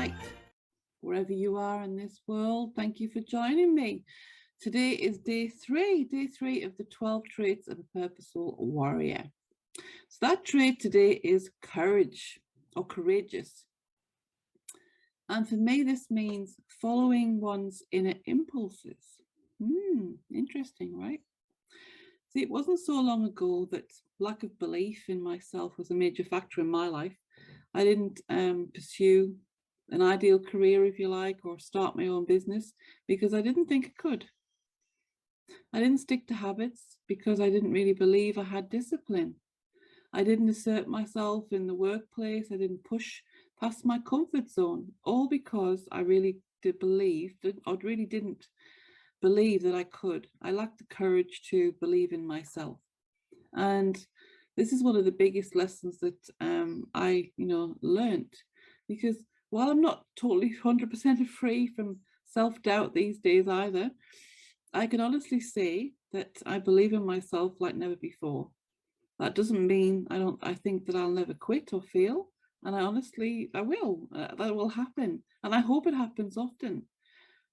right. Wherever you are in this world, thank you for joining me. Today is day three of the 12 traits of a purposeful warrior. So that trait today is courage or courageous. And for me, this means following one's inner impulses. Interesting, right? See, it wasn't so long ago that lack of belief in myself was a major factor in my life. I didn't pursue an ideal career, if you like, or start my own business because I didn't think I could. I didn't stick to habits because I didn't really believe I had discipline. I didn't assert myself in the workplace. I didn't push past my comfort zone, all because I really didn't believe that I could. I lacked the courage to believe in myself. And this is one of the biggest lessons that I learned, because while I'm not totally 100% free from self-doubt these days either, I can honestly say that I believe in myself like never before. That doesn't mean I think that I'll never quit or fail. And I will. That will happen. And I hope it happens often.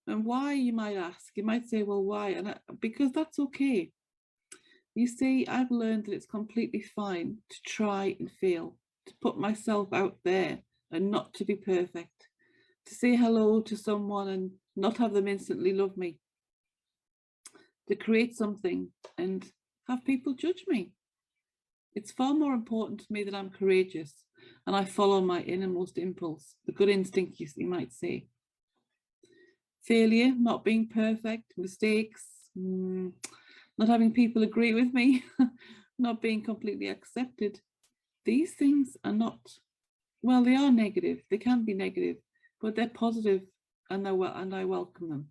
And why, you might ask? You might say, well, why? Because that's okay. You see, I've learned that it's completely fine to try and fail, to put myself out there and not to be perfect, to say hello to someone and not have them instantly love me, to create something and have people judge me. It's far more important to me that I'm courageous and I follow my innermost impulse, the good instinct, you might say. Failure, not being perfect, mistakes, not having people agree with me, not being completely accepted. These things are not, well, they are negative. They can be negative, but they're positive, and I welcome them.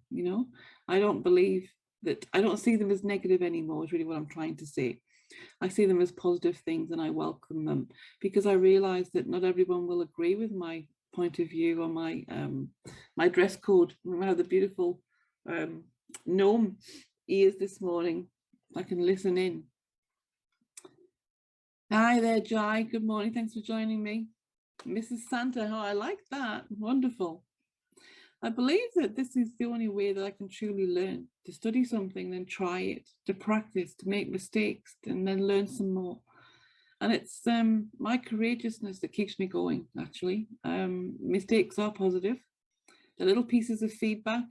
I don't see them as negative anymore, is really what I'm trying to say. I see them as positive things and I welcome them, because I realize that not everyone will agree with my point of view or my dress code. Remember the beautiful gnome ears this morning. I can listen in. Hi there, Jai. Good morning. Thanks for joining me. Mrs. Santa, I like that. Wonderful. I believe that this is the only way that I can truly learn, to study something, then try it, to practice, to make mistakes, and then learn some more. And it's my courageousness that keeps me going, actually. Mistakes are positive. They're little pieces of feedback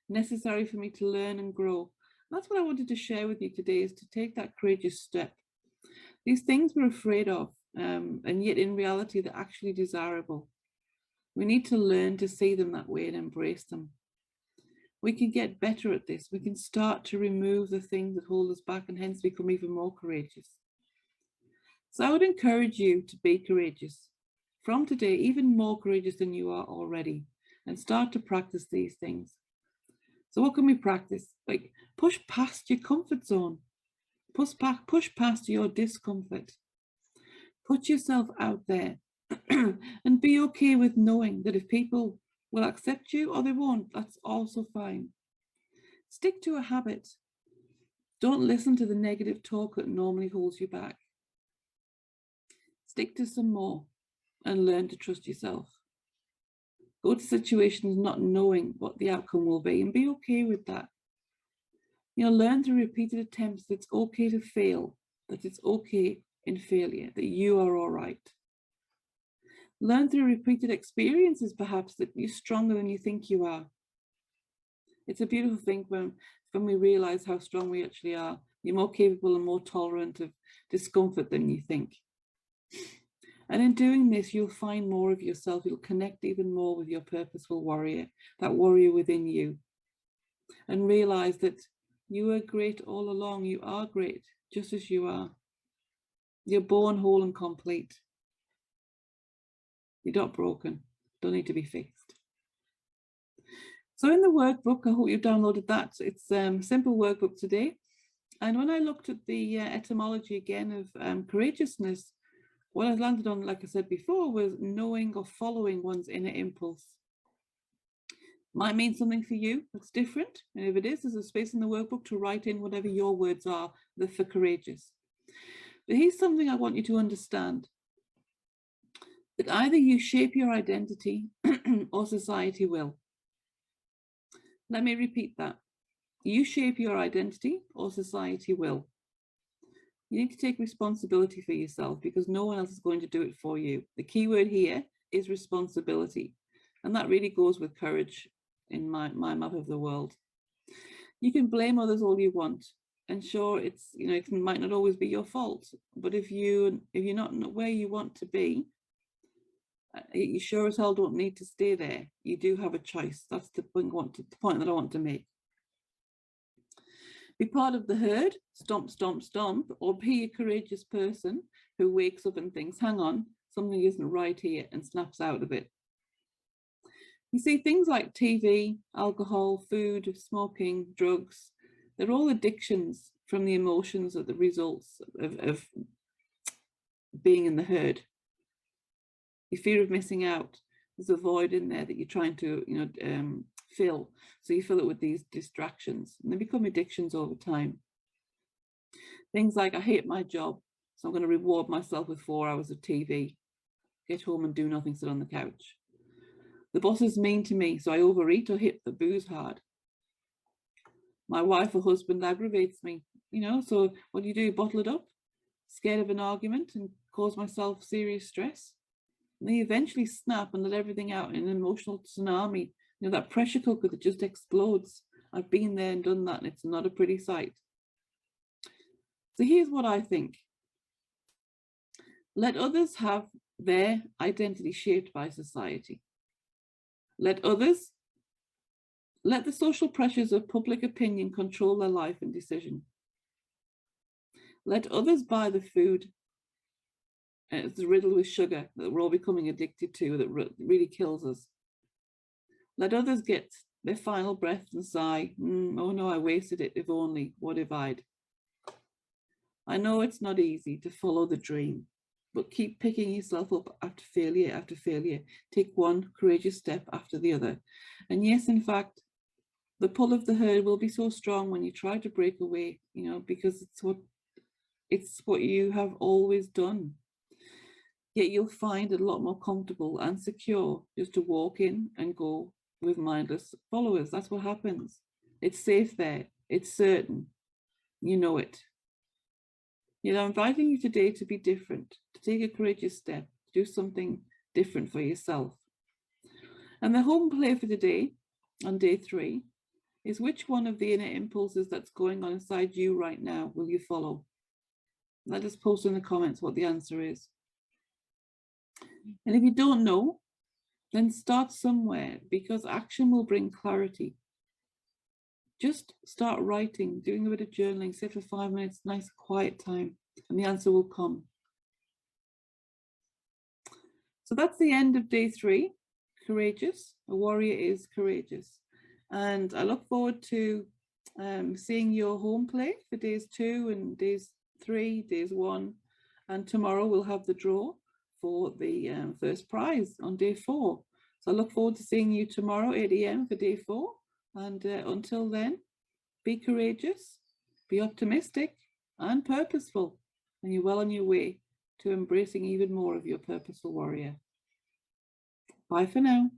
necessary for me to learn and grow. That's what I wanted to share with you today, is to take that courageous step. These things we're afraid of, and yet in reality, they're actually desirable. We need to learn to see them that way and embrace them. We can get better at this. We can start to remove the things that hold us back and hence become even more courageous. So I would encourage you to be courageous. From today, even more courageous than you are already, and start to practice these things. So what can we practice? Like, push past your comfort zone. Push past your discomfort. Put yourself out there and be okay with knowing that if people will accept you or they won't, that's also fine. Stick to a habit. Don't listen to the negative talk that normally holds you back. Stick to some more and learn to trust yourself. Go to situations not knowing what the outcome will be and be okay with that. Learn through repeated attempts that it's okay to fail, that it's okay in failure, that you are all right. Learn through repeated experiences, perhaps, that you're stronger than you think you are. It's a beautiful thing when we realize how strong we actually are. You're more capable and more tolerant of discomfort than you think. And in doing this, you'll find more of yourself. You'll connect even more with your purposeful warrior, that warrior within you, and realize that you are great all along. You are great, just as you are. You're born whole and complete. You're not broken. Don't need to be fixed. So in the workbook, I hope you've downloaded that. It's a simple workbook today. And when I looked at the etymology again of courageousness, what I landed on, like I said before, was knowing or following one's inner impulse. Might mean something for you that's different. And if it is, there's a space in the workbook to write in whatever your words are for courageous. But here's something I want you to understand. That either you shape your identity or society will. Let me repeat that. You shape your identity or society will. You need to take responsibility for yourself because no one else is going to do it for you. The key word here is responsibility. And that really goes with courage in my map of the world. You can blame others all you want. And sure, it's, you know, it might not always be your fault, but if you're not where you want to be, you sure as hell don't need to stay there. You do have a choice. That's the point that I want to make. Be part of the herd, stomp, stomp, stomp, or be a courageous person who wakes up and thinks, hang on, something isn't right here, and snaps out of it. You see, things like TV, alcohol, food, smoking, drugs, they're all addictions from the emotions of the results of being in the herd. Your fear of missing out, there's a void in there that you're trying to, fill. So you fill it with these distractions, and they become addictions over time. Things like, I hate my job, so I'm going to reward myself with 4 hours of TV. Get home and do nothing, sit on the couch. The boss is mean to me, so I overeat or hit the booze hard. My wife or husband aggravates me, so what do? Bottle it up, scared of an argument and cause myself serious stress. And they eventually snap and let everything out in an emotional tsunami, that pressure cooker that just explodes. I've been there and done that, and it's not a pretty sight. So here's what I think. Let others have their identity shaped by society. Let the social pressures of public opinion control their life and decision. Let others buy the food it's riddled with sugar that we're all becoming addicted to, that really kills us. Let others get their final breath and sigh, oh no, I wasted it, if only, what if I'd. I know it's not easy to follow the dream, but keep picking yourself up after failure after failure. Take one courageous step after the other. And yes, in fact, the pull of the herd will be so strong when you try to break away, because it's what you have always done. Yet you'll find it a lot more comfortable and secure just to walk in and go with mindless followers. That's what happens. It's safe there. It's certain. You know it. I'm inviting you today to be different, to take a courageous step, to do something different for yourself. And the home play for today, on day 3, is which one of the inner impulses that's going on inside you right now will you follow? Let us post in the comments what the answer is. And if you don't know, then start somewhere, because action will bring clarity. Just start writing, doing a bit of journaling, sit for 5 minutes, nice quiet time, and the answer will come. So that's the end of day 3. Courageous. A warrior is courageous. And I look forward to seeing your home play for days 2 and days 3, days 1. And tomorrow we'll have the draw for the first prize on day 4. So I look forward to seeing you tomorrow, 8 AM for day 4. And until then, be courageous, be optimistic and purposeful. And you're well on your way to embracing even more of your purposeful warrior. Bye for now.